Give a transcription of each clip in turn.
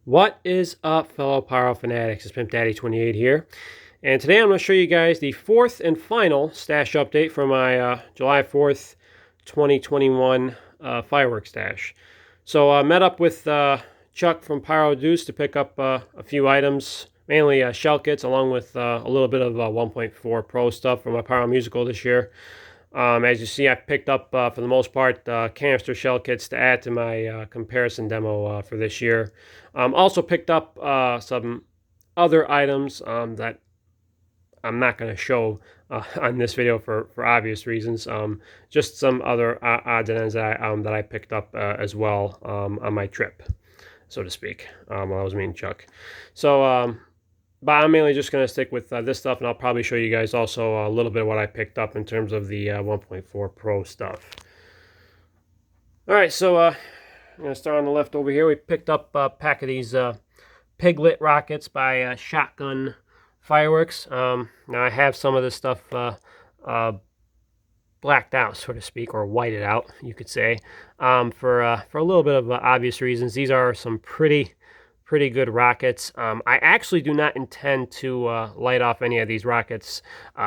What is up, fellow Pyro Fanatics? It's Pimp Daddy 28 here, and today I'm going to show you guys the fourth and final stash update for my July 4th, 2021 firework stash. So I met up with Chuck from Pyro Dudes to pick up a few items, mainly shell kits, along with a little bit of 1.4 Pro stuff for my Pyro Musical this year. As you see, I picked up, for the most part, canister shell kits to add to my comparison demo for this year. Also picked up some other items that I'm not going to show on this video for obvious reasons. Just some other odds and ends that I picked up as well on my trip, so to speak, while I was meeting Chuck. So, but I'm mainly just going to stick with this stuff, and I'll probably show you guys also a little bit of what I picked up in terms of the 1.4 Pro stuff. All right, so I'm going to start on the left over here. We picked up a pack of these Piglin rockets by Shotgun Fireworks. Now I have some of this stuff blacked out, so to speak, or whited out, you could say, for a little bit of obvious reasons. These are some pretty good rockets. I actually do not intend to light off any of these rockets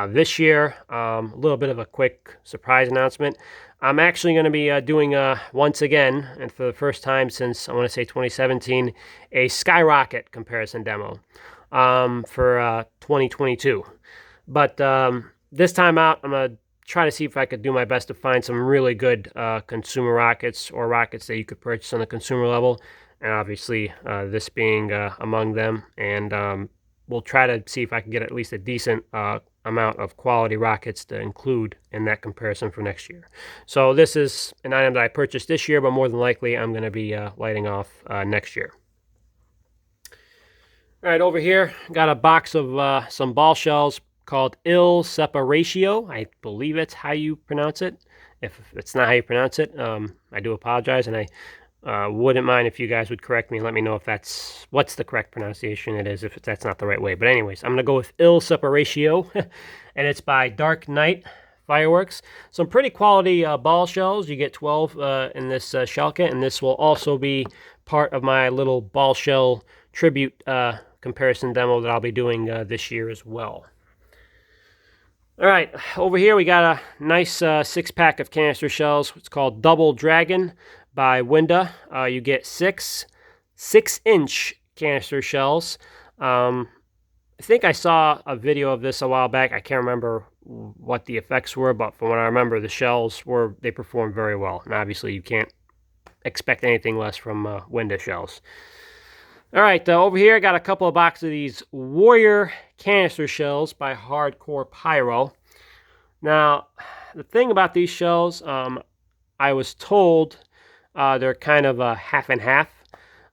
this year. A little bit of a quick surprise announcement. I'm actually going to be doing, once again, and for the first time since, I want to say 2017, a skyrocket comparison demo for 2022. But this time out, I'm going to try to see if I could do my best to find some really good consumer rockets, or rockets that you could purchase on the consumer level, and obviously this being among them. And we'll try to see if I can get at least a decent amount of quality rockets to include in that comparison for next year. So this is an item that I purchased this year, but more than likely I'm going to be lighting off next year. All right, over here, got a box of some ball shells called Il Separatio. I believe it's how you pronounce it. If it's not how you pronounce it, I do apologize, and I wouldn't mind if you guys would correct me and let me know if what's the correct pronunciation it is, if that's not the right way. But anyways, I'm going to go with Il Separatio, and it's by Dark Knight Fireworks. Some pretty quality ball shells. You get 12 in this shell kit, and this will also be part of my little ball shell tribute comparison demo that I'll be doing this year as well. All right, over here we got a nice six-pack of canister shells. It's called Double Dragon by Winda. You get six 6-inch canister shells. I think I saw a video of this a while back. I can't remember what the effects were, but from what I remember, the shells they performed very well. And obviously you can't expect anything less from Winda shells. All right, over here I got a couple of boxes of these Warrior canister shells by Hardcore Pyro. Now, the thing about these shells, I was told they're kind of half and half.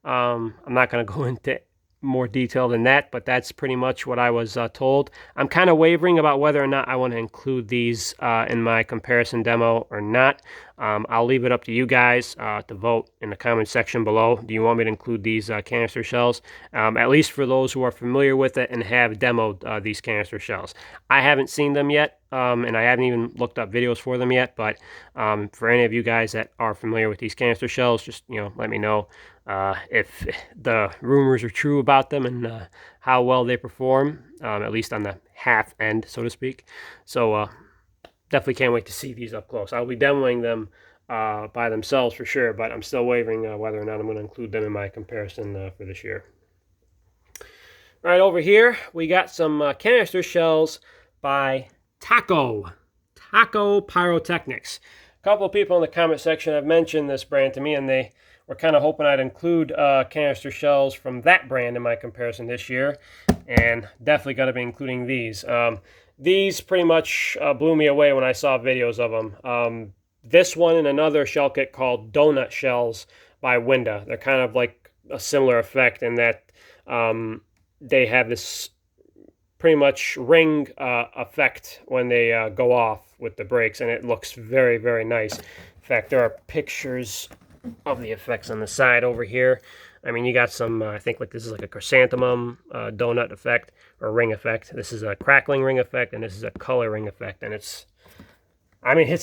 I'm not going to go into more detail than that, but that's pretty much what I was told. I'm kind of wavering about whether or not I want to include these in my comparison demo or not. I'll leave it up to you guys to vote in the comment section below. Do you want me to include these canister shells? At least for those who are familiar with it and have demoed these canister shells. I haven't seen them yet, and I haven't even looked up videos for them yet, but for any of you guys that are familiar with these canister shells, just let me know if the rumors are true about them and how well they perform, at least on the half end, so to speak. So definitely can't wait to see these up close. I'll be demoing them by themselves for sure, but I'm still wavering whether or not I'm going to include them in my comparison for this year. All right, over here we got some canister shells by Taco Pyrotechnics. A couple of people in the comment section have mentioned this brand to me, and they were kind of hoping I'd include canister shells from that brand in my comparison this year, and definitely got to be including these. These pretty much blew me away when I saw videos of them. This one and another shell kit called Donut Shells by Winda. They're kind of like a similar effect in that they have this pretty much ring effect when they go off with the brakes, and it looks very, very nice. In fact, there are pictures of the effects on the side over here. I mean, you got some, I think like this is like a chrysanthemum donut effect or ring effect. This is a crackling ring effect, and this is a color ring effect, and it's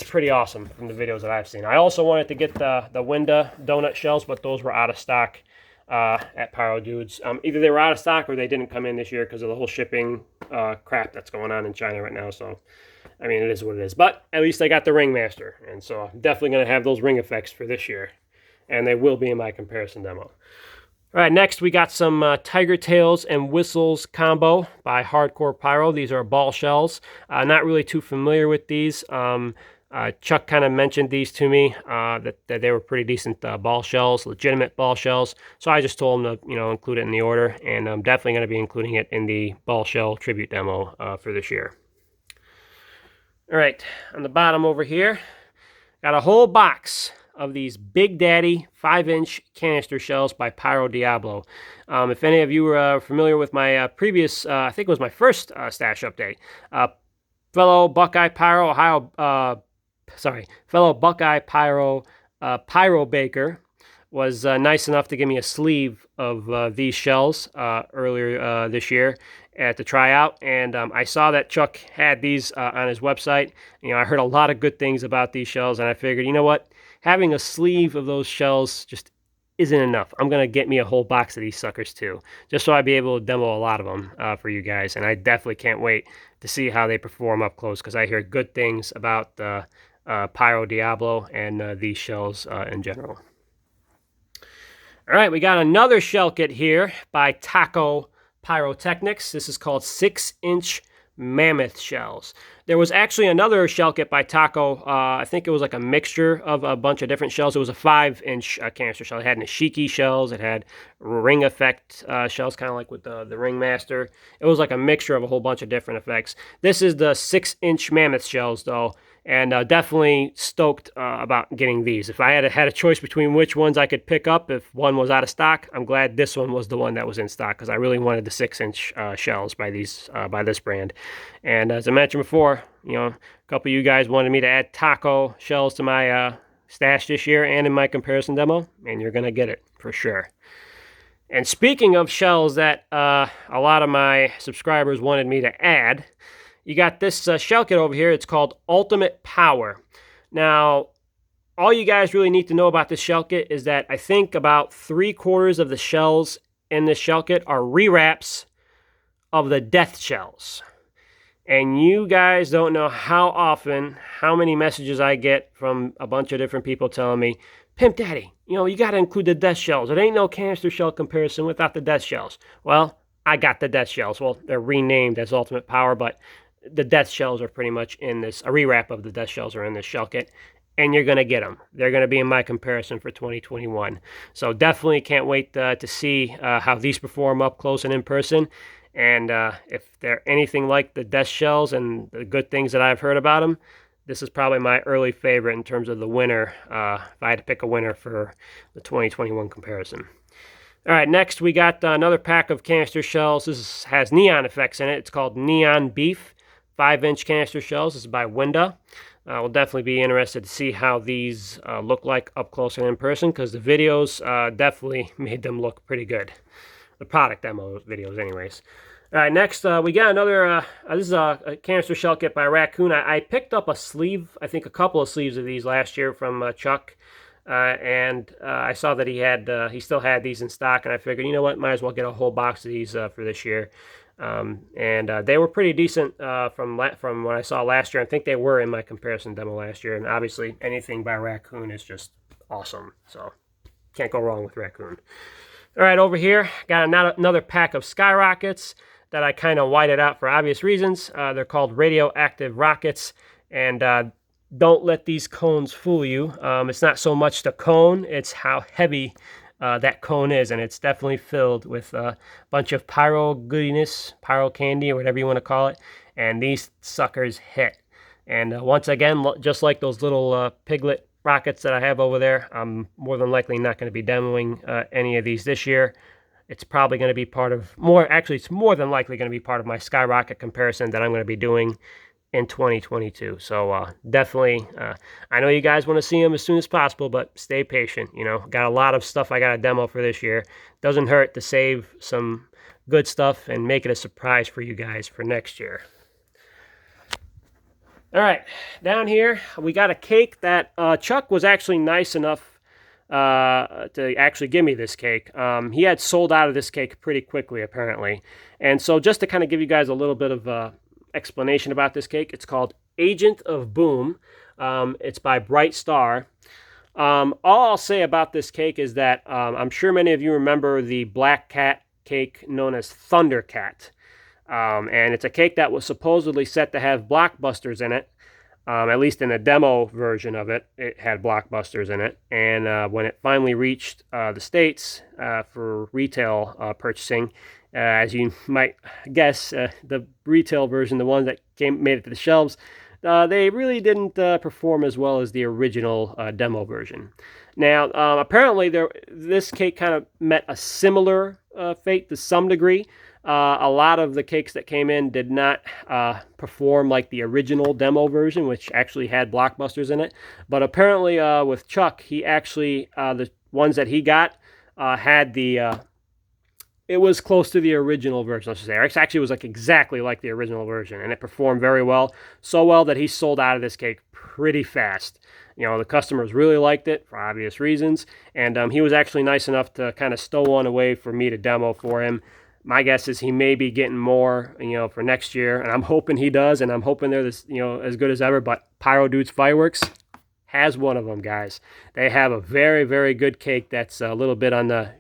pretty awesome from the videos that I've seen. I also wanted to get the Winda donut shells, but those were out of stock at Pyro Dudes. Either they were out of stock or they didn't come in this year because of the whole shipping crap that's going on in China right now. So, I mean, it is what it is. But at least I got the Ringmaster, and so I'm definitely going to have those ring effects for this year, and they will be in my comparison demo. All right, next we got some Tiger Tails and Whistles combo by Hardcore Pyro. These are ball shells. Not really too familiar with these. Chuck kind of mentioned these to me, that they were pretty decent ball shells, legitimate ball shells. So I just told him to, include it in the order, and I'm definitely going to be including it in the ball shell tribute demo for this year. All right, on the bottom over here, got a whole box of these Big Daddy 5-inch canister shells by Pyro Diablo. If any of you are familiar with my previous, I think it was my first stash update, fellow Buckeye Pyro Pyro Baker was nice enough to give me a sleeve of these shells earlier this year to try out, and I saw that Chuck had these on his website. I heard a lot of good things about these shells, and I figured, you know what, having a sleeve of those shells just isn't enough. I'm going to get me a whole box of these suckers too, just so I'd be able to demo a lot of them for you guys, and I definitely can't wait to see how they perform up close, because I hear good things about the Pyro Diablo and these shells in general. All right, we got another shell kit here by Taco Pyrotechnics. This is called 6-inch mammoth shells. There was actually another shell kit by Taco. I think it was like a mixture of a bunch of different shells. It was a 5-inch canister shell. It had Nishiki shells. It had ring effect shells, kind of like with the Ringmaster. It was like a mixture of a whole bunch of different effects. This is the 6-inch mammoth shells, though, and definitely stoked about getting these. If I had a choice between which ones I could pick up if one was out of stock, I'm glad this one was the one that was in stock, because I really wanted the 6-inch shells by this brand. And as I mentioned before, a couple of you guys wanted me to add Taco shells to my stash this year and in my comparison demo, and you're going to get it for sure. And speaking of shells that a lot of my subscribers wanted me to add, you got this shell kit over here. It's called Ultimate Power. Now, all you guys really need to know about this shell kit is that I think about 3/4 of the shells in this shell kit are rewraps of the death shells. And you guys don't know how many messages I get from a bunch of different people telling me, Pimp Daddy, you got to include the death shells. It ain't no canister shell comparison without the death shells. Well, I got the death shells. Well, they're renamed as Ultimate Power, but the death shells are pretty much in this. A rewrap of the death shells are in this shell kit, and you're going to get them. They're going to be in my comparison for 2021. So definitely can't wait to see how these perform up close and in person. And if they're anything like the death shells and the good things that I've heard about them, this is probably my early favorite in terms of the winner, if I had to pick a winner for the 2021 comparison. All right, next we got another pack of canister shells. This has neon effects in it. It's called Neon Beef 5-inch canister shells. This is by Winda. We'll definitely be interested to see how these look like up close and in person, because the videos definitely made them look pretty good. The product demo videos anyways. All right, next we got another, this is a canister shell kit by Raccoon. I picked up a sleeve, I think a couple of sleeves of these last year from Chuck. And I saw that he still had these in stock, and I figured, you know what, might as well get a whole box of these for this year. And they were pretty decent from what I saw last year. I think they were in my comparison demo last year, and obviously anything by Raccoon is just awesome. So can't go wrong with Raccoon. All right, over here, got another pack of skyrockets that I kind of whited out for obvious reasons. They're called Radioactive rockets, and don't let these cones fool you. It's not so much the cone, it's how heavy that cone is, and it's definitely filled with a bunch of pyro goodiness, pyro candy, or whatever you want to call it, and these suckers hit. And once again, just like those little piglet rockets that I have over there, I'm more than likely not going to be demoing any of these this year. It's probably going to be it's more than likely going to be part of my skyrocket comparison that I'm going to be doing in 2022. So definitely, I know you guys want to see them as soon as possible, but stay patient. Got a lot of stuff I got to demo for this year. Doesn't hurt to save some good stuff and make it a surprise for you guys for next year. All right, down here we got a cake that Chuck was actually nice enough to actually give me this cake. He had sold out of this cake pretty quickly, apparently. And so just to kind of give you guys a little bit of explanation about this cake, it's called Agent of Boom. It's by Bright Star. All I'll say about this cake is that I'm sure many of you remember the Black Cat cake known as Thundercat. And it's a cake that was supposedly set to have blockbusters in it. At least in the demo version of it, it had blockbusters in it. And when it finally reached the States for retail purchasing, as you might guess, the retail version, the ones that made it to the shelves, they really didn't perform as well as the original demo version. Now, apparently, this cake kind of met a similar fate to some degree. A lot of the cakes that came in did not perform like the original demo version, which actually had blockbusters in it. But apparently, with Chuck, he actually, the ones that he got had it was close to the original version, let's just say. It actually was like exactly like the original version, and it performed very well. So well that he sold out of this cake pretty fast. You know, the customers really liked it for obvious reasons, and he was actually nice enough to kind of stow one away for me to demo for him. My guess is he may be getting more, for next year, and I'm hoping he does, and I'm hoping they're this, as good as ever. But Pyro Dudes Fireworks has one of them, guys. They have a very, very good cake that's a little bit on the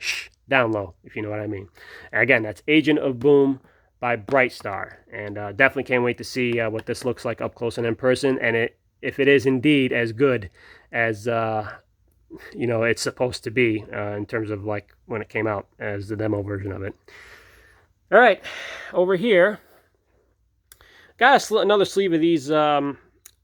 down low, if you know what I mean. And again, that's Agent of Boom by Bright Star, and definitely can't wait to see what this looks like up close and in person, and if it is indeed as good as it's supposed to be in terms of like when it came out as the demo version of it. All right, over here, got another sleeve of these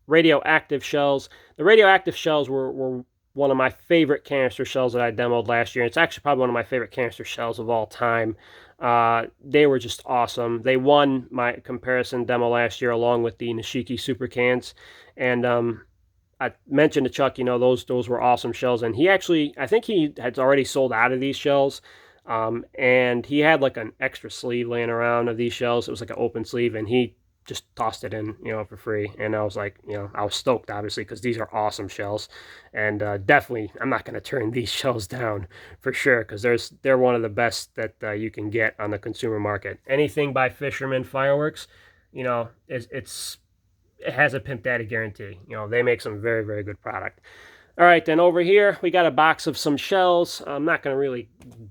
Radioactive shells. The Radioactive shells were one of my favorite canister shells that I demoed last year. It's actually probably one of my favorite canister shells of all time. They were just awesome. They won my comparison demo last year along with the Nishiki Super Cans. And I mentioned to Chuck, those were awesome shells. And I think he had already sold out of these shells. And he had like an extra sleeve laying around of these shells. It was like an open sleeve, and he just tossed it in, for free. And I was like, I was stoked, obviously, because these are awesome shells. And definitely, I'm not going to turn these shells down for sure, because they're one of the best that you can get on the consumer market. Anything by Fisherman Fireworks, it has a Pimp Daddy guarantee. They make some very, very good product. All right, then over here, we got a box of some shells. I'm not going to really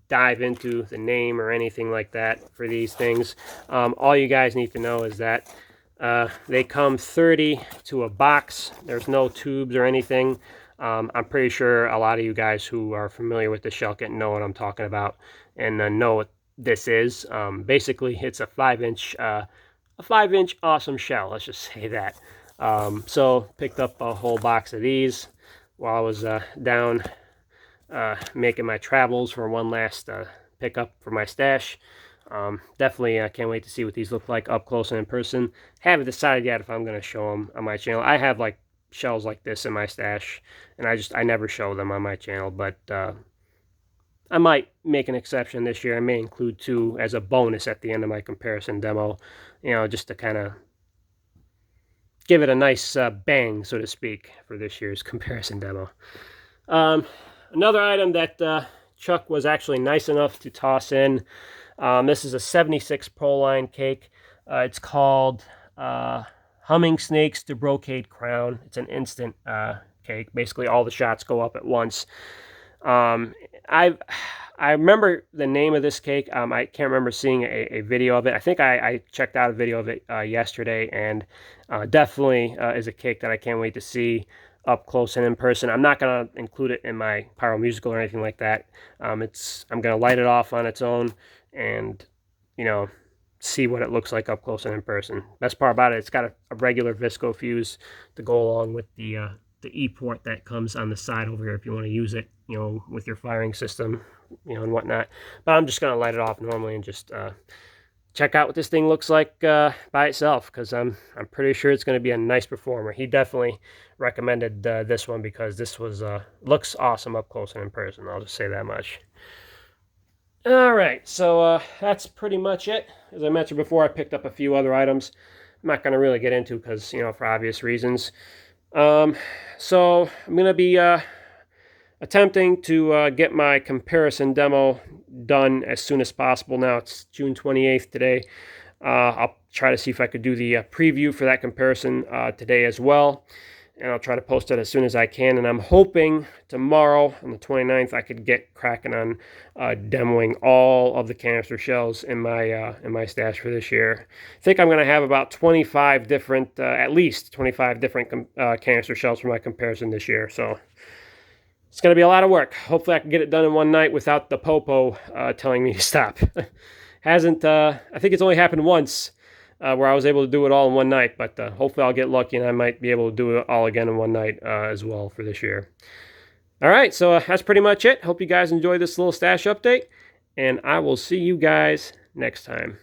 dive into the name or anything like that for these things. All you guys need to know is that they come 30 to a box. There's no tubes or anything. I'm pretty sure a lot of you guys who are familiar with the shell kit know what I'm talking about and know what this is. Basically, it's a 5-inch awesome shell. Let's just say that. So picked up a whole box of these while I was down making my travels for one last pickup for my stash. Definitely can't wait to see what these look like up close and in person. Haven't decided yet if I'm going to show them on my channel. I have like shells like this in my stash, and I never show them on my channel, but I might make an exception this year. I may include 2 as a bonus at the end of my comparison demo, just to kind of give it a nice bang, so to speak, for this year's comparison demo. Another item that Chuck was actually nice enough to toss in. This is a 76 Proline cake. It's called Humming Snakes to Brocade Crown. It's an instant cake. Basically, all the shots go up at once. I remember the name of this cake. I can't remember seeing a video of it. I think I checked out a video of it yesterday, and definitely is a cake that I can't wait to see up close and in person. I'm not going to include it in my Pyro musical or anything like that. I'm going to light it off on its own and, see what it looks like up close and in person. Best part about it, it's got a regular Visco fuse to go along with the E-port that comes on the side over here if you want to use it, with your firing system, and whatnot. But I'm just going to light it off normally and just check out what this thing looks like by itself, because I'm pretty sure it's going to be a nice performer. He definitely recommended this one because this looks awesome up close and in person. I'll just say that much. All right, so that's pretty much it. As I mentioned before, I picked up a few other items. I'm not going to really get into because, for obvious reasons. So I'm going to be attempting to get my comparison demo done as soon as possible. Now it's June 28th today. I'll try to see if I could do the preview for that comparison today as well. And I'll try to post it as soon as I can. And I'm hoping tomorrow on the 29th I could get cracking on demoing all of the canister shells in my stash for this year. I think I'm going to have about 25 different, at least 25 different canister shells for my comparison this year. So it's going to be a lot of work. Hopefully I can get it done in one night without the popo telling me to stop. Hasn't, I think it's only happened once. Where I was able to do it all in one night, but hopefully I'll get lucky and I might be able to do it all again in one night as well for this year. All right, so that's pretty much it. Hope you guys enjoyed this little stash update, and I will see you guys next time.